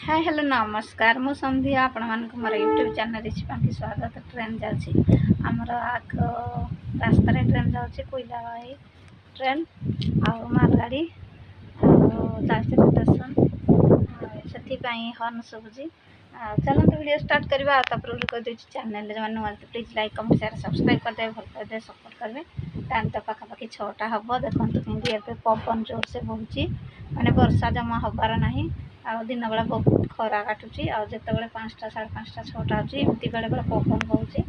Hi hello नमस्कार मु संध्या आपण मानक मोर यूट्यूब चैनल रिचिपांकी स्वागत। ट्रेन जाउची हमर आग रास्ता रे ट्रेन जाउची कोइलाबाई ट्रेन आ मालगाड़ी स्टेशन से हर्न सुबुची। चलते वीडियो स्टार्ट करवा कर दे चैनल जो please like comment share subscribe करदे भल पाइदे सपोर्ट करेंगे। टाइम तो पाखापाखि 6टा हम देखो कि पवन जोर से बहुची माने वर्षा जमा हबार नहीं। दिन बेला बहुत खरा काटुची आते 5टा 5:30 6टा होती बेले बेले पवन बहुची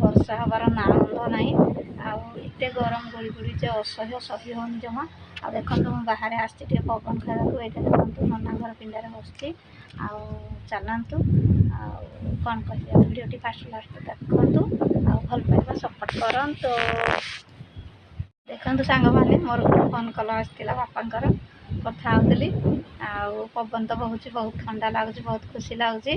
वर्षा हबार ना गंध ना आते गरम गुड़ी गुड़ी असह्य सही होनी जमा। आ देखो बाहर आसती पवन खाया ये देखो नना घर पिंडारे बसती चलतु कौन कह वीडियो फास्ट लास्ट देखु भल पाइबा सपोर्ट करतु। देखु सांग मैंने मोर फोन कल आसाला बापा कथा होली पवन तो बहुत बहुत ठंडा लगुच बहुत खुशी लगुच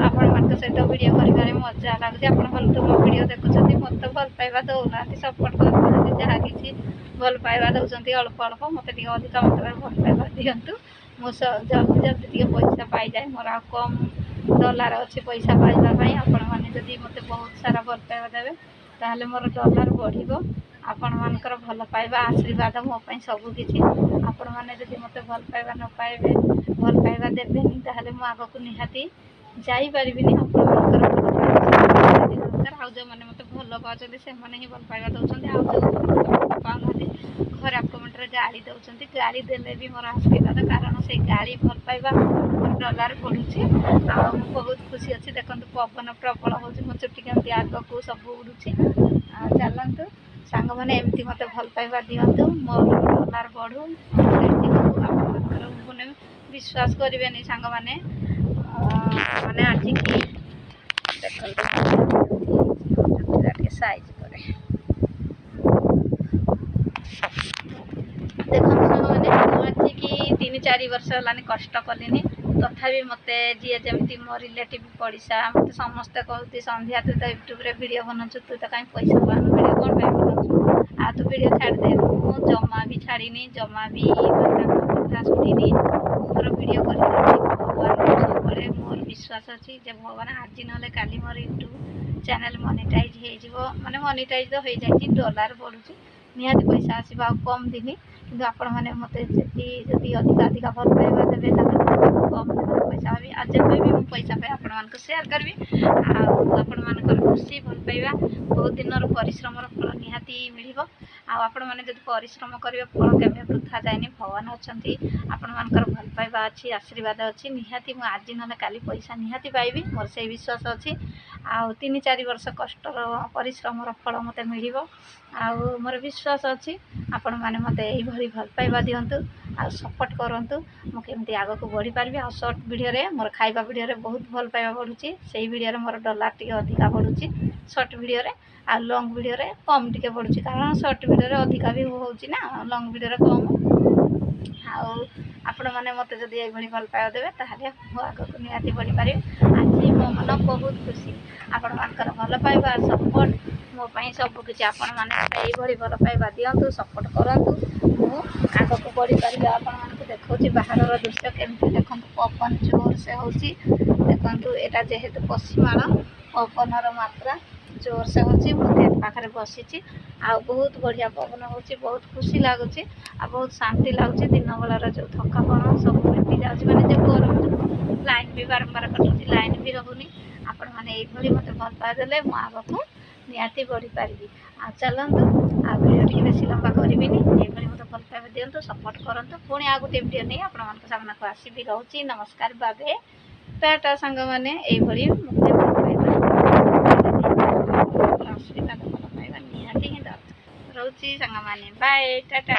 आपण मान सहित वीडियो कर मजा लगुच। आप मो वीडियो देखुं मत भल पाइबा दौना सपोर्ट कर जहाँ कि भल पाइबा दौरान अल्प अल्प मत अधिक मात्रा भल पाइबा दिंतु मो जल्दी जल्दी पैसा पाई जाए मोर आ कम डॉलर अच्छी पैसा पाइबापी आपण मैंने मत बहुत सारा भल पाइबा देवे ताहले मोर डॉलर बढ़िबो। आपण मानकर भल पाइबा आशीर्वाद मोपाई सबकि आपण मैंने जब मत भल पाइबा न पाइबे भल पाइबा देवेनि ताहले मु आग को निहाती जाईपारि दरकार जो मैंने मत भल पाँच से ही भल पाइबा दौरान पाऊना खराब कमेंट गाड़ी दौरान गाड़ी देले भी मोर आशीर्वाद कारण से गाड़ी भल पाइबा मोर डॉलर बढ़ुची बहुत खुशी अच्छी। देखो पवन प्रबल हो मो चुटी केमती आग को सब उड़ुची। चलतु सांग मैंने एमती मत भल पाइबा दिंतु मोर डॉलर बढ़ू आपने विश्वास करें सांग मैंने मैंने आज की देखते साइज करे देखो सांग मैंने आज की 3-4 वर्ष है कष्ट कलिनी तथापि मत जी जमी मो रिलेटिव पड़िशा मत समस्ते कहती संध्या तू तो यूट्यूब रे वीडियो बनाचु तू तो कहीं पैसा पानु वीडियो कौन बनाचु आ तू वीडियो छाड़ दे मु जमा भी छाड़ीनी जमा भी कथा शुणी मोर वीडियो कर भगवान सब मोर विश्वास अच्छी भगवान आज ना काली मोर यूट्यूब चैनल मोनेटाइज हो माने मोनेटाइज तो हो जाए डॉलर बढ़ुची निहाती पैसा आसवा कम दिन कि आपण मैंने मत जी अधिका अधिका भल पाइबा देवे कम पैसा भी आज जब भी मुझे पैसा पाए आपण मान सेयार करी आपण मान खुशी भल पाइबा बहुत दिन परिश्रम फल निहाती मिल आपण मैंने जब परिश्रम करेंगे फल केवे वृथा जाए भगवान अच्छा आपण मान भल पाइबा अच्छी आशीर्वाद अच्छी निहाती मुझे आज ना काली पैसा निहाती पाइबी मोर से विश्वास अच्छी। 3-4 वर्ष कष्ट परिश्रम फल मत मिल मोर विश्वास अच्छी आपण मैंने मत यही भल पाइबा दिंतु आ सपोर्ट करंतु मु केमती आग को बढ़ी पारि। आ शॉर्ट वीडियो रे मोर खाइबा वीडियो रे बहुत भल पाइबा बढ़ुची से वीडियो रे मोर डॉलर टी अधिका बढ़ुची शॉर्ट वीडियो रे आ लॉन्ग वीडियो रे कम टिके बढ़ुची कारण शॉर्ट वीडियो रे अधिका भी होउची ना लॉन्ग वीडियो रे कम आपण मैंने मत जब ये भल पाइबा देवे ताहले मु आग को निहाती बढ़ी पारि। आज मो मन बहुत खुशी आपण मानकर भल पाइबा सपोर्ट मो पाई सब किछि आपण माने एई भल पाइबा दियंतु सपोर्ट करंतु मु आग को बढ़ी पारि। आपण मानक देखौची बाहर दृश्य केमती देखंतु पवन जोर से होची देखंतु एटा जेहेतु पश्चिमाण पवनर मात्रा जोर से होची मुझे पाखे बसी आ बहुत बढ़िया पवन होची बहुत खुशी लगुच आ बहुत शांति लगुच दिन बेलार जो थकापण सब मिटी जाऊँगी मैंने जो गरम लाइन भी बारंबार कटुची लाइन भी रहुनी आपण मैंने ये मत भल पाइदेले मु आगक निहाती बढ़ी पारि। आ चलतु आ वीडियो टी बेसी लंबा करी ये मत भल पाइबा दिंतु सपोर्ट करंतु पुणी आ गोटे वीडियो नहीं आपण मान सामना को आसबि रोची। नमस्कार बाबे टाटा सांग मैंने ये मुझे भल पाइबा आशीर्वाद भल पाइबा निहाती ही दरकार रोची सांग मैंने बाय टाटा।